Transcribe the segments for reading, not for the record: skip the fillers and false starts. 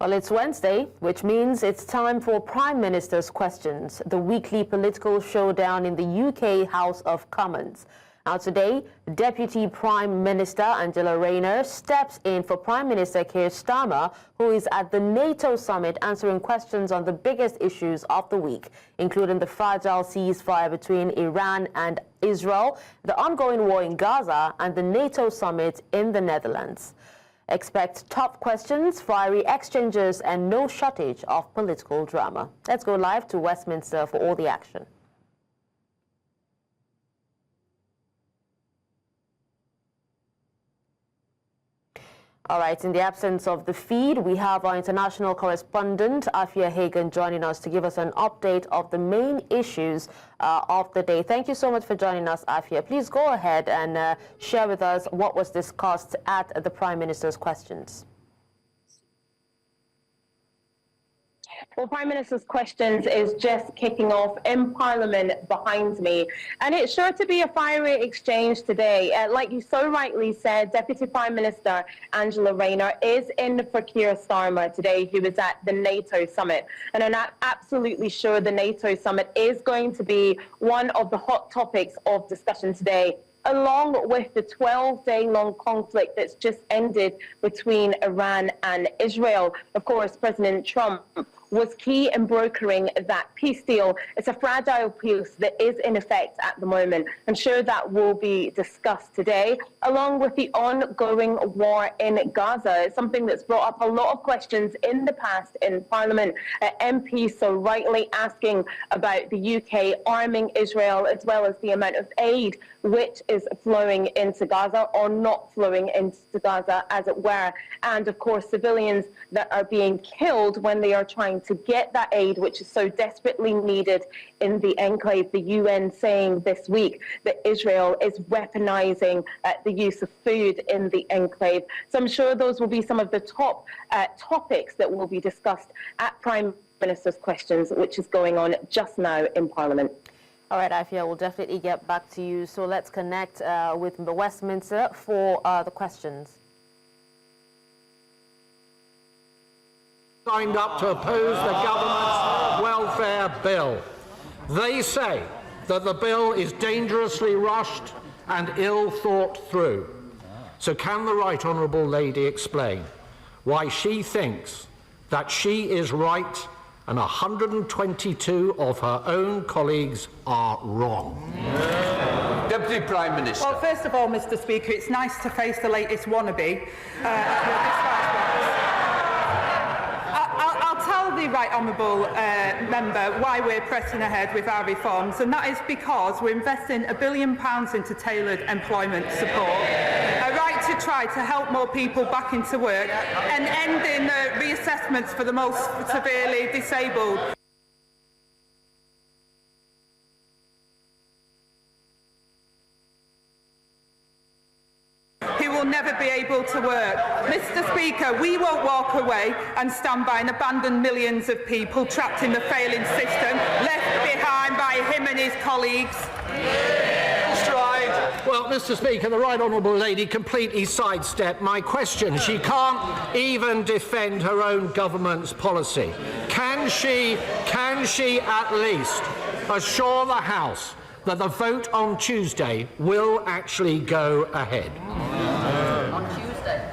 Well, it's Wednesday, which means it's time for Prime Minister's Questions, the weekly political showdown in the UK House of Commons. Now today, Deputy Prime Minister Angela Rayner steps in for Prime Minister Keir Starmer, who is at the NATO Summit answering questions on the biggest issues of the week, including the fragile ceasefire between Iran and Israel, the ongoing war in Gaza, and the NATO Summit in the Netherlands. Expect tough questions, fiery exchanges, and no shortage of political drama. Let's go live to Westminster for all the action. All right, in the absence of the feed, we have our international correspondent, Afia Hagan, joining us to give us an update of the main issues of the day. Thank you so much for joining us, Afia. Please go ahead and share with us what was discussed at the Prime Minister's Questions. Well, Prime Minister's Questions is just kicking off in Parliament behind me, and it's sure to be a fiery exchange today. Like you so rightly said, Deputy Prime Minister Angela Rayner is in for Keir Starmer today, who is at the NATO Summit. And I'm absolutely sure the NATO Summit is going to be one of the hot topics of discussion today, along with the 12-day-long conflict that's just ended between Iran and Israel. Of course, President Trump was key in brokering that peace deal. It's a fragile peace that is in effect at the moment. I'm sure that will be discussed today, along with the ongoing war in Gaza. It's something that's brought up a lot of questions in the past in Parliament. MPs so rightly asking about the UK arming Israel, as well as the amount of aid which is flowing into Gaza or not flowing into Gaza, as it were. And of course, civilians that are being killed when they are trying to get that aid, which is so desperately needed in the enclave. The UN saying this week that Israel is weaponizing the use of food in the enclave. So I'm sure those will be some of the top topics that will be discussed at Prime Minister's Questions, which is going on just now in Parliament. All right, Afia, we'll definitely get back to you. So let's connect with the Westminster for the questions. Signed up to oppose the government's welfare bill. They say that the bill is dangerously rushed and ill thought through. So can the Right Honourable Lady explain why she thinks that she is right and 122 of her own colleagues are wrong? Deputy Prime Minister. Well, first of all, Mr. Speaker, it's nice to face the latest wannabe. I'll tell the Right Honourable member why we're pressing ahead with our reforms, and that is because we're investing £1 billion into tailored employment support, a right to try to help more people back into work, and ending reassessments for the most severely disabled. Will never be able to work. Mr. Speaker, we won't walk away and stand by and abandon millions of people trapped in the failing system, left behind by him and his colleagues. Well, Mr. Speaker, the Right Honourable Lady completely sidestepped my question. She can't even defend her own government's policy. Can she at least assure the House that the vote on Tuesday will actually go ahead?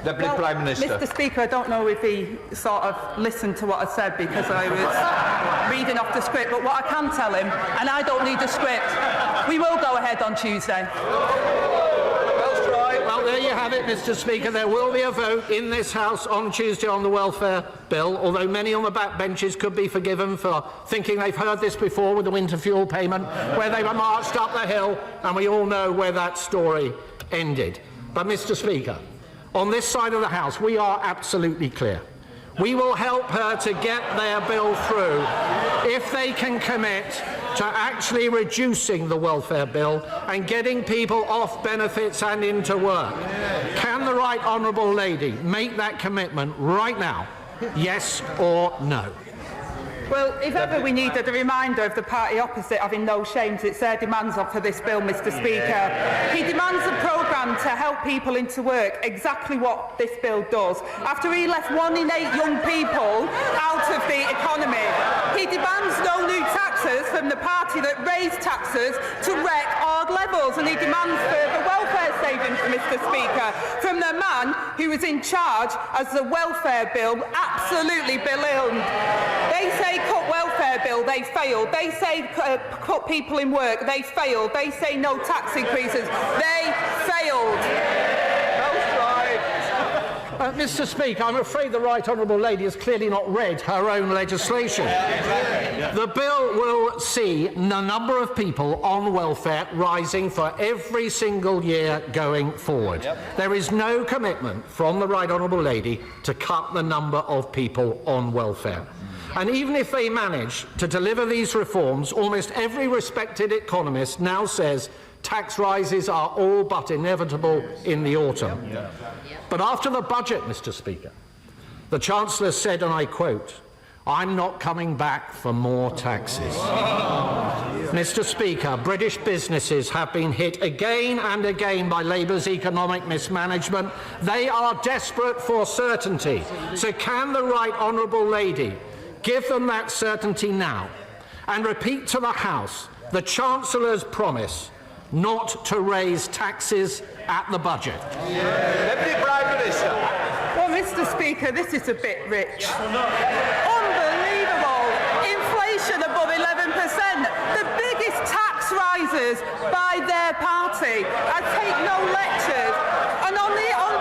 Deputy Prime Minister. Mr. Speaker, I don't know if he sort of listened to what I said because I was reading off the script, but what I can tell him, and I don't need the script, we will go ahead on Tuesday. Well, there you have it, Mr. Speaker. There will be a vote in this House on Tuesday on the welfare bill, although many on the back benches could be forgiven for thinking they've heard this before with the winter fuel payment, where they were marched up the hill, and we all know where that story ended. But, Mr. Speaker, on this side of the House, we are absolutely clear. We will help her to get their bill through if they can commit to actually reducing the welfare bill and getting people off benefits and into work. Can the Right Honourable Lady make that commitment right now? Yes or no? Well, if ever we needed a reminder of the party opposite having no shames, it's their demands for this bill, Mr. Speaker. He demands a programme plan to help people into work, exactly what this bill does. After he left 1 in 8 young people out of the economy, he demands no new taxes from the party that raised taxes to record levels, and he demands further welfare savings, Mr. Speaker, from the man who was in charge as the welfare bill absolutely ballooned. They say cut welfare bill, they failed. They say cut people in work, they failed. They say no tax increases, they failed. Mr. Speaker, I'm afraid the Right Honourable Lady has clearly not read her own legislation. The bill will see the number of people on welfare rising for every single year going forward. There is no commitment from the Right Honourable Lady to cut the number of people on welfare. And even if they manage to deliver these reforms, almost every respected economist now says tax rises are all but inevitable in the autumn. But after the budget, Mr. Speaker, the Chancellor said, and I quote, "I'm not coming back for more taxes." Mr. Speaker, British businesses have been hit again and again by Labour's economic mismanagement. They are desperate for certainty. So can the Right Honourable Lady give them that certainty now and repeat to the House the Chancellor's promise not to raise taxes at the budget? Deputy Prime Minister. Well, Mr. Speaker, this is a bit rich. Unbelievable. Inflation above 11%. The biggest tax rises by their party. I take no lectures. And on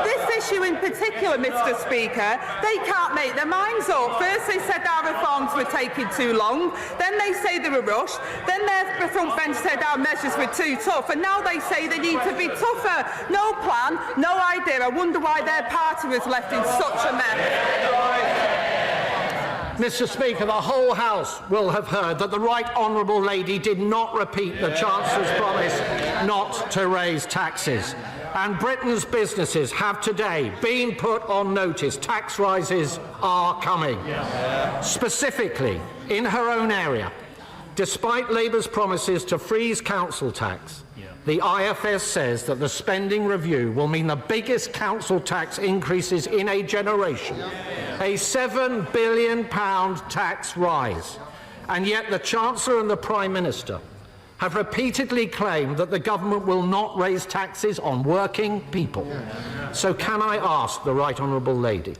this issue in particular, Mr. Speaker, they can't make their minds up. First they said our reforms were taking too long, then they say they were rushed, then their front bench said our measures were too tough, and now they say they need to be tougher. No plan, no idea. I wonder why their party was left in such a mess. Mr. Speaker, the whole House will have heard that the Right Honourable Lady did not repeat the Chancellor's promise not to raise taxes. And Britain's businesses have today been put on notice. Tax rises are coming. Specifically, in her own area, despite Labour's promises to freeze council tax, the IFS says that the spending review will mean the biggest council tax increases in a generation, a £7 billion tax rise. And yet the Chancellor and the Prime Minister have repeatedly claimed that the government will not raise taxes on working people. So can I ask the Right Honourable Lady,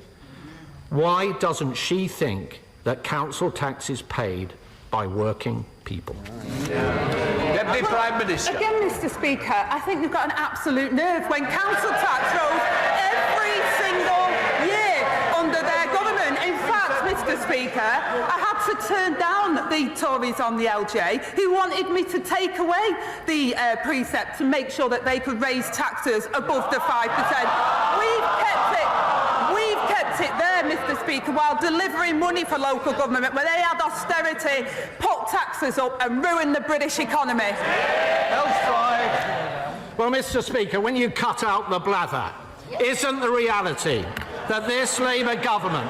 why doesn't she think that council tax is paid by working people? Deputy Prime Minister. Again, Mr. Speaker, I think they've got an absolute nerve when council tax rose every single year under their government. In fact, Mr. Speaker, I had to turn down the Tories on the LJ who wanted me to take away the precept to make sure that they could raise taxes above the 5%. We've kept it there, Mr. Speaker, while delivering money for local government where they had austerity, put taxes up and ruined the British economy. Well, Mr. Speaker, when you cut out the blather, isn't the reality that this Labour government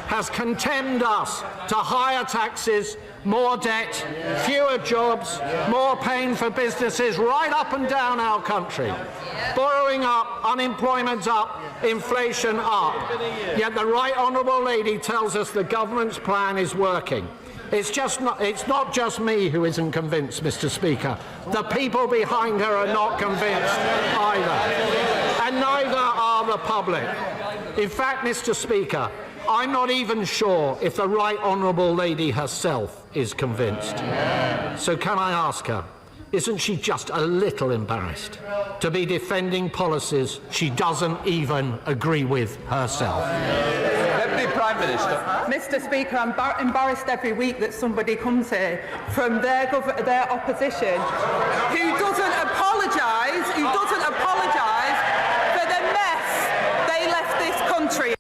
has condemned us to higher taxes, more debt, fewer jobs, more pain for businesses right up and down our country? Borrowing up, unemployment up, inflation up. Yet the Right Honourable Lady tells us the government's plan is working. It's not just me who isn't convinced, Mr. Speaker. The people behind her are not convinced either. And neither are the public. In fact, Mr. Speaker, I'm not even sure if the Right Honourable Lady herself is convinced. So can I ask her, isn't she just a little embarrassed to be defending policies she doesn't even agree with herself? Deputy Prime Minister. Mr. Speaker, I'm embarrassed every week that somebody comes here from their opposition who doesn't apologise for the mess they left this country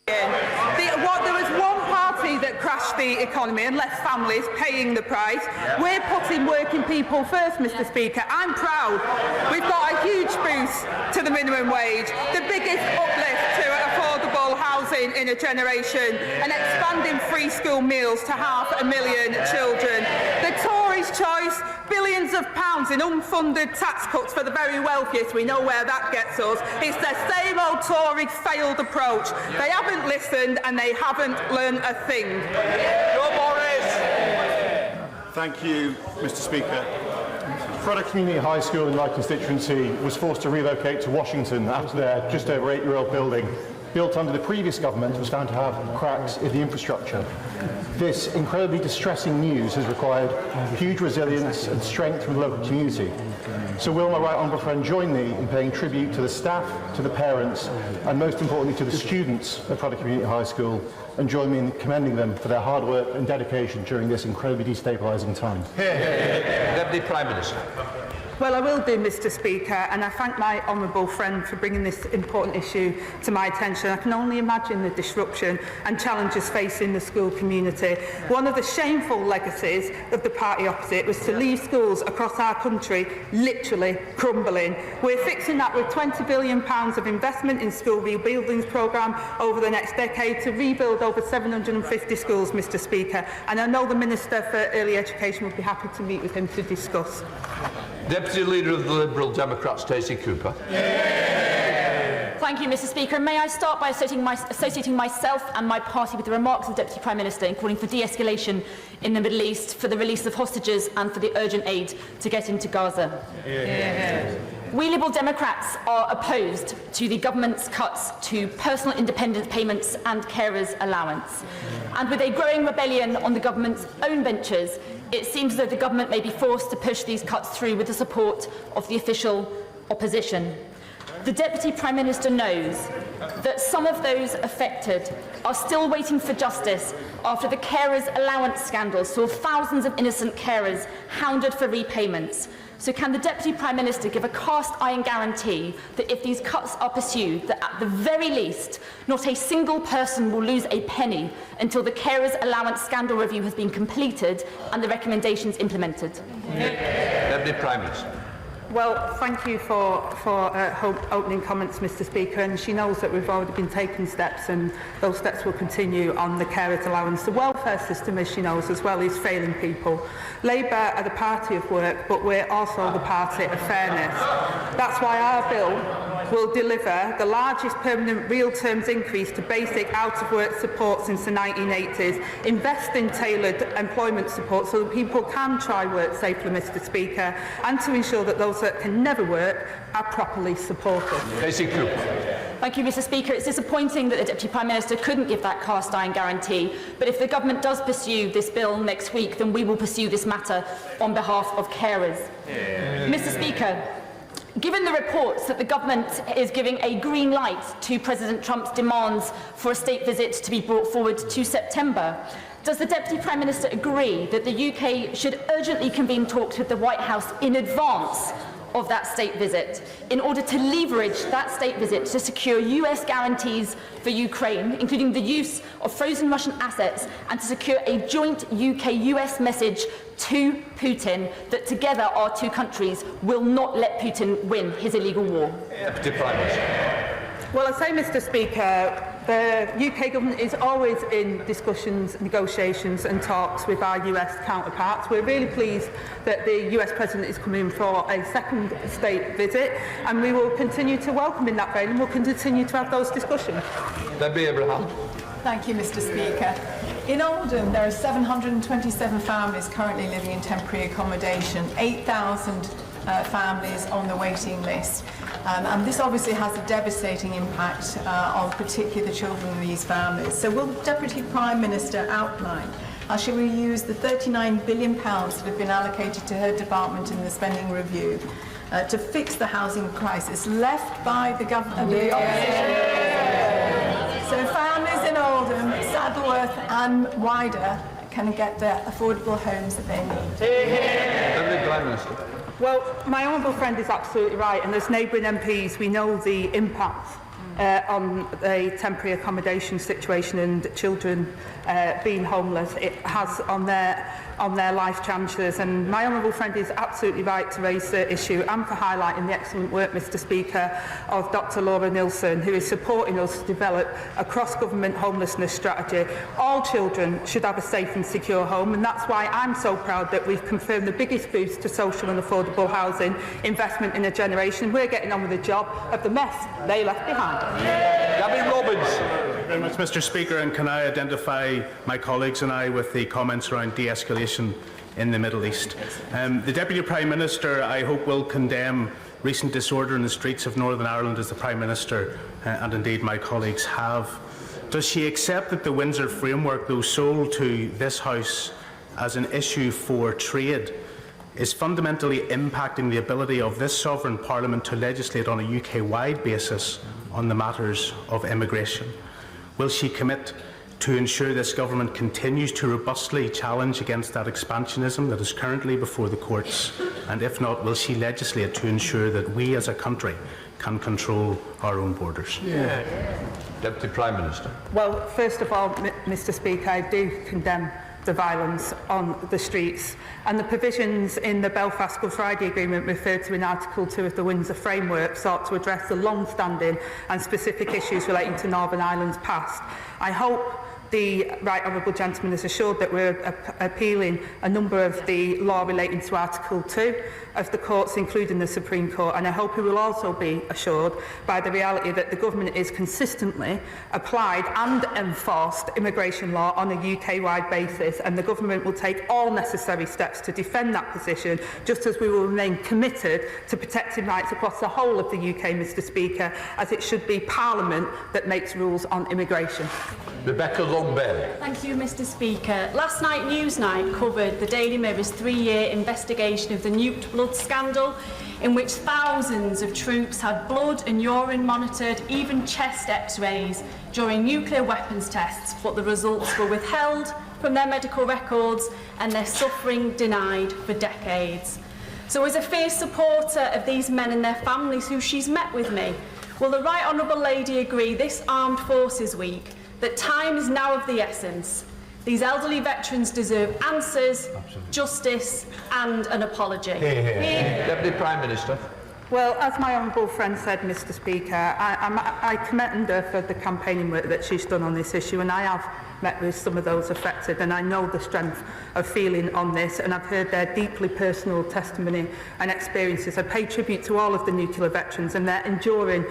in. There was one party that crashed the economy and left families paying the price. We're putting working people first, Mr. Speaker. I'm proud. We've got a huge boost to the minimum wage, the biggest uplift to affordable housing in a generation, and expanding free school meals to 500,000 children. The Tories First choice, billions of pounds in unfunded tax cuts for the very wealthiest. We know where that gets us. It's the same old Tory failed approach. They haven't listened and they haven't learned a thing. Joe Morris. Thank you, Mr. Speaker. Craddock Community High School in my constituency was forced to relocate to Washington after their just over 8-year-old building, built under the previous government, was found to have cracks in the infrastructure. This incredibly distressing news has required huge resilience and strength from the local community. So will my right honourable friend join me in paying tribute to the staff, to the parents, and most importantly to the students of Craddock Community High School, and join me in commending them for their hard work and dedication during this incredibly destabilising time? Deputy Prime Minister. Well, I will do, Mr. Speaker, and I thank my honourable friend for bringing this important issue to my attention. I can only imagine the disruption and challenges facing the school community. One of the shameful legacies of the party opposite was to leave schools across our country literally crumbling. We're fixing that with £20 billion of investment in school rebuildings programme over the next decade to rebuild over 750 schools, Mr. Speaker, and I know the Minister for Early Education would be happy to meet with him to discuss. Deputy Leader of the Liberal Democrats, Stacey Cooper. Thank you, Mr. Speaker. And may I start by associating myself and my party with the remarks of the Deputy Prime Minister in calling for de-escalation in the Middle East, for the release of hostages and for the urgent aid to get into Gaza. We Liberal Democrats are opposed to the government's cuts to personal independence payments and carers' allowance. And with a growing rebellion on the government's own ventures, it seems as though the government may be forced to push these cuts through with the support of the official opposition. The Deputy Prime Minister knows that some of those affected are still waiting for justice after the carers' allowance scandal saw thousands of innocent carers hounded for repayments. So can the Deputy Prime Minister give a cast-iron guarantee that if these cuts are pursued, that at the very least, not a single person will lose a penny until the carers' allowance scandal review has been completed and the recommendations implemented? Deputy Prime Minister. Well, thank you for opening comments, Mr. Speaker, and she knows that we've already been taking steps and those steps will continue on the carers' allowance. The welfare system, as she knows as well, is failing people. Labour are the party of work, but we're also the party of fairness. That's why our bill will deliver the largest permanent real terms increase to basic out-of-work support since the 1980s, invest in tailored employment support so that people can try work safely, Mr. Speaker, and to ensure that those that can never work are properly supported. Thank you, Mr. Speaker. It's disappointing that the Deputy Prime Minister couldn't give that cast-iron guarantee, but if the government does pursue this bill next week, then we will pursue this matter on behalf of carers. Mr. Speaker, given the reports that the government is giving a green light to President Trump's demands for a state visit to be brought forward to September, does the Deputy Prime Minister agree that the UK should urgently convene talks with the White House in advance of that state visit in order to leverage that state visit to secure US guarantees for Ukraine, including the use of frozen Russian assets, and to secure a joint UK-US message to Putin that together our two countries will not let Putin win his illegal war? Deputy Prime Minister. Well, I say, Mr. Speaker, the UK government is always in discussions, negotiations and talks with our US counterparts. We're really pleased that the US President is coming for a second state visit, and we will continue to welcome in that vein and we'll continue to have those discussions. Debbie Abraham. Thank you, Mr. Speaker. In Oldham, there are 727 families currently living in temporary accommodation, 8,000 families on the waiting list. And this obviously has a devastating impact on particularly the children in these families. So will the Deputy Prime Minister outline how she will use the £39 billion that have been allocated to her department in the spending review to fix the housing crisis left by the government, the opposition? So families in Oldham, Saddleworth and wider can get the affordable homes that they need. Deputy Prime Minister. Well, my honourable friend is absolutely right, and as neighbouring MPs we know the impact on the temporary accommodation situation and children being homeless, it has on their life chances. And my honourable friend is absolutely right to raise the issue and for highlighting the excellent work, Mr Speaker, of Dr Laura Nilsson, who is supporting us to develop a cross-government homelessness strategy. All children should have a safe and secure home, and that's why I'm so proud that we've confirmed the biggest boost to social and affordable housing investment in a generation. We're getting on with the job of the mess they left behind. Gavin Robbins. Thank you very much, Mr Speaker, and can I identify my colleagues and I with the comments around de-escalation in the Middle East. The Deputy Prime Minister, I hope, will condemn recent disorder in the streets of Northern Ireland, as the Prime Minister and indeed my colleagues have. Does she accept that the Windsor Framework, though sold to this House as an issue for trade, is fundamentally impacting the ability of this sovereign Parliament to legislate on a UK-wide basis on the matters of immigration? Will she commit to ensure this government continues to robustly challenge against that expansionism that is currently before the courts? And if not, will she legislate to ensure that we as a country can control our own borders? Deputy Prime Minister. Well, first of all, Mr Speaker, I do condemn the violence on the streets, and the provisions in the Belfast Good Friday Agreement referred to in Article 2 of the Windsor Framework sought to address the long-standing and specific issues relating to Northern Ireland's past. I hope the Right Honourable Gentleman is assured that we're appealing a number of the law relating to Article 2 of the courts, including the Supreme Court, and I hope he will also be assured by the reality that the government is consistently applied and enforced immigration law on a UK-wide basis, and the government will take all necessary steps to defend that position, just as we will remain committed to protecting rights across the whole of the UK, Mr Speaker, as it should be Parliament that makes rules on immigration. Rebecca Longberry. Thank you, Mr Speaker. Last night, Newsnight covered the Daily Mirror's 3-year investigation of the nuked blood scandal, in which thousands of troops had blood and urine monitored, even chest x-rays, during nuclear weapons tests, but the results were withheld from their medical records and their suffering denied for decades. So as a fierce supporter of these men and their families who she's met with me, will the Right Honourable Lady agree this Armed Forces Week that time is now of the essence? These elderly veterans deserve answers, justice and an apology. Deputy Prime Minister. Well, as my honourable friend said, Mr Speaker, I commend her for the campaigning work that she's done on this issue, and I have met with some of those affected, and I know the strength of feeling on this, and I've heard their deeply personal testimony and experiences. I pay tribute to all of the nuclear veterans and their enduring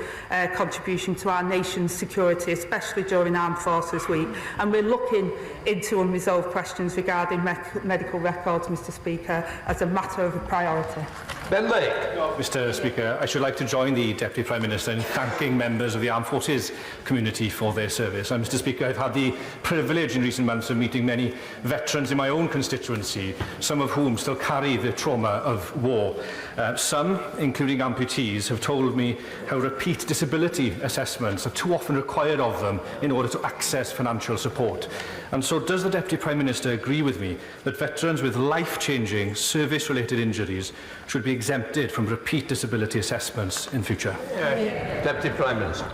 contribution to our nation's security, especially during Armed Forces Week, and we're looking into unresolved questions regarding medical records, Mr Speaker, as a matter of a priority. Ben Lake. Mr Speaker, I should like to join the Deputy Prime Minister in thanking members of the Armed Forces community for their service. And Mr Speaker, I've had the privilege in recent months of meeting many veterans in my own constituency, some of whom still carry the trauma of war. Some, including amputees, have told me how repeat disability assessments are too often required of them in order to access financial support. And so does the Deputy Prime Minister agree with me that veterans with life-changing service-related injuries should be exempted from repeat disability assessments in future? Deputy Prime Minister.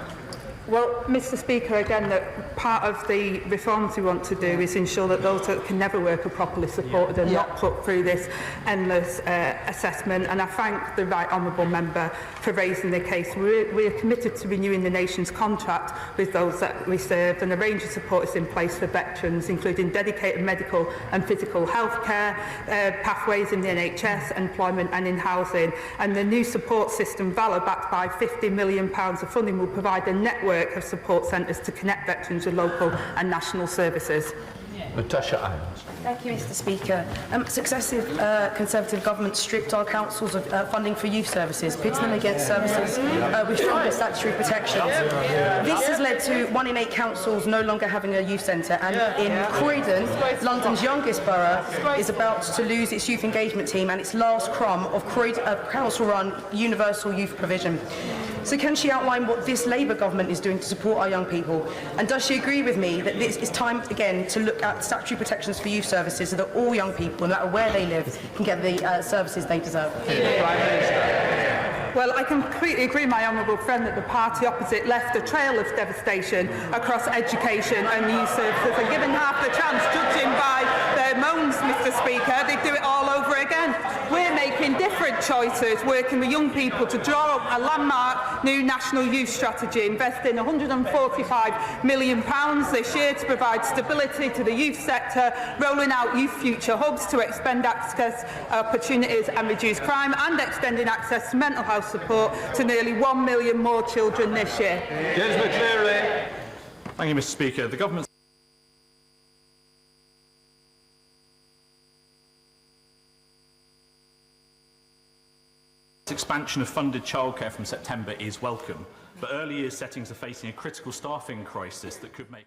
Well, Mr Speaker, again, that part of the reforms we want to do is ensure that those that can never work are properly supported and not put through this endless assessment. And I thank the Right Honourable Member for raising the case. We are committed to renewing the nation's contract with those that we serve, and a range of support is in place for veterans, including dedicated medical and physical health care, pathways in the NHS, employment and in housing. And the new support system, Valor, backed by £50 million of funding, will provide a network of support centres to connect veterans with local and national services. Natasha Irons. Thank you, Mr Speaker. Successive Conservative governments stripped our councils of funding for youth services, pitting them against services with stronger statutory protections. This has led to 1 in 8 councils no longer having a youth centre, and in Croydon, London's youngest borough, is about to lose its youth engagement team and its last crumb of council-run universal youth provision. So can she outline what this Labour government is doing to support our young people? And does she agree with me that this is time again to look at statutory protections for youth services so that all young people, no matter where they live, can get the services they deserve? Prime Minister. Well, I completely agree, my honourable friend, that the party opposite left a trail of devastation across education and youth services, and given half the chance, judging by their moans, Mr Speaker, they'd do it all over again. We're making different choices, working with young people to draw up a landmark new national youth strategy, investing £145 million this year to provide stability to the youth sector, rolling out youth future hubs to expand access opportunities and reduce crime, and extending access to mental health support to nearly 1 million more children this year. James McCleary. Thank you, Mr Speaker. The government's expansion of funded childcare from September is welcome, but early years settings are facing a critical staffing crisis that could make...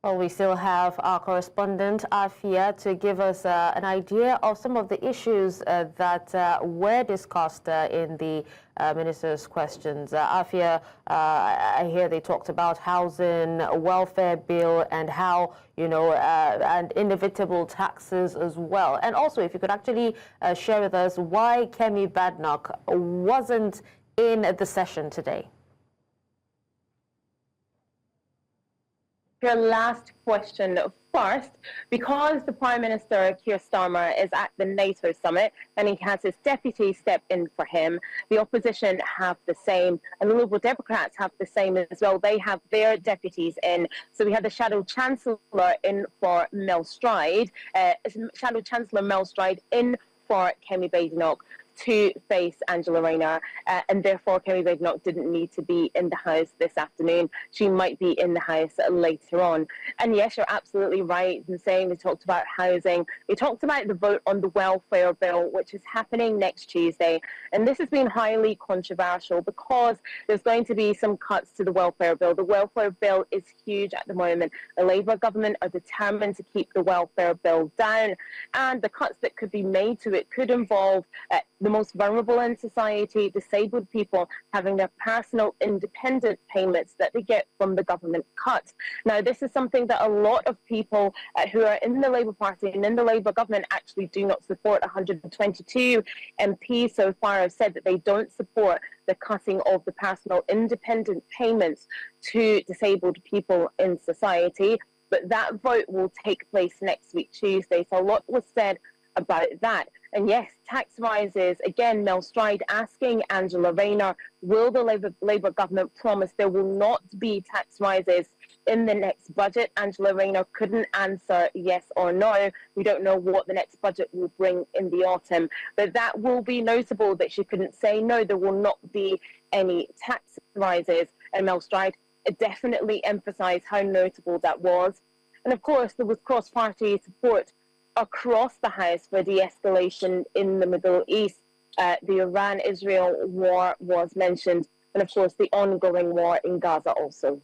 Well, we still have our correspondent, Afia, to give us an idea of some of the issues that were discussed in the Minister's questions. Afia, I hear they talked about housing, welfare bill, and how, and inevitable taxes as well. And also, if you could actually share with us why Kemi Badenoch wasn't in the session today. Your last question first, because the Prime Minister Keir Starmer is at the NATO Summit and he has his deputy step in for him, the opposition have the same, and the Liberal Democrats have the same as well. They have their deputies in. So we had the Shadow Chancellor in for Mel Stride, Shadow Chancellor Mel Stride in for Kemi Badenoch to face Angela Rayner, and therefore Kemi Badenoch didn't need to be in the House this afternoon. She might be in the House later on. And yes, you're absolutely right in saying they talked about housing. They talked about the vote on the welfare bill, which is happening next Tuesday. And this has been highly controversial because there's going to be some cuts to the welfare bill. The welfare bill is huge at the moment. The Labour government are determined to keep the welfare bill down, and the cuts that could be made to it could involve the most vulnerable in society, disabled people, having their personal independent payments that they get from the government cut. Now, this is something that a lot of people who are in the Labour Party and in the Labour government actually do not support. 122 MPs so far have said that they don't support the cutting of the personal independent payments to disabled people in society. But that vote will take place next week, Tuesday. So a lot was said about that. And yes, tax rises. Again, Mel Stride asking Angela Rayner, will the Labour government promise there will not be tax rises in the next budget? Angela Rayner couldn't answer yes or no. We don't know what the next budget will bring in the autumn. But that will be notable that she couldn't say no, there will not be any tax rises. And Mel Stride definitely emphasised how notable that was. And of course, there was cross-party support across the House for de-escalation in the Middle East. The Iran-Israel war was mentioned, and of course the ongoing war in Gaza also.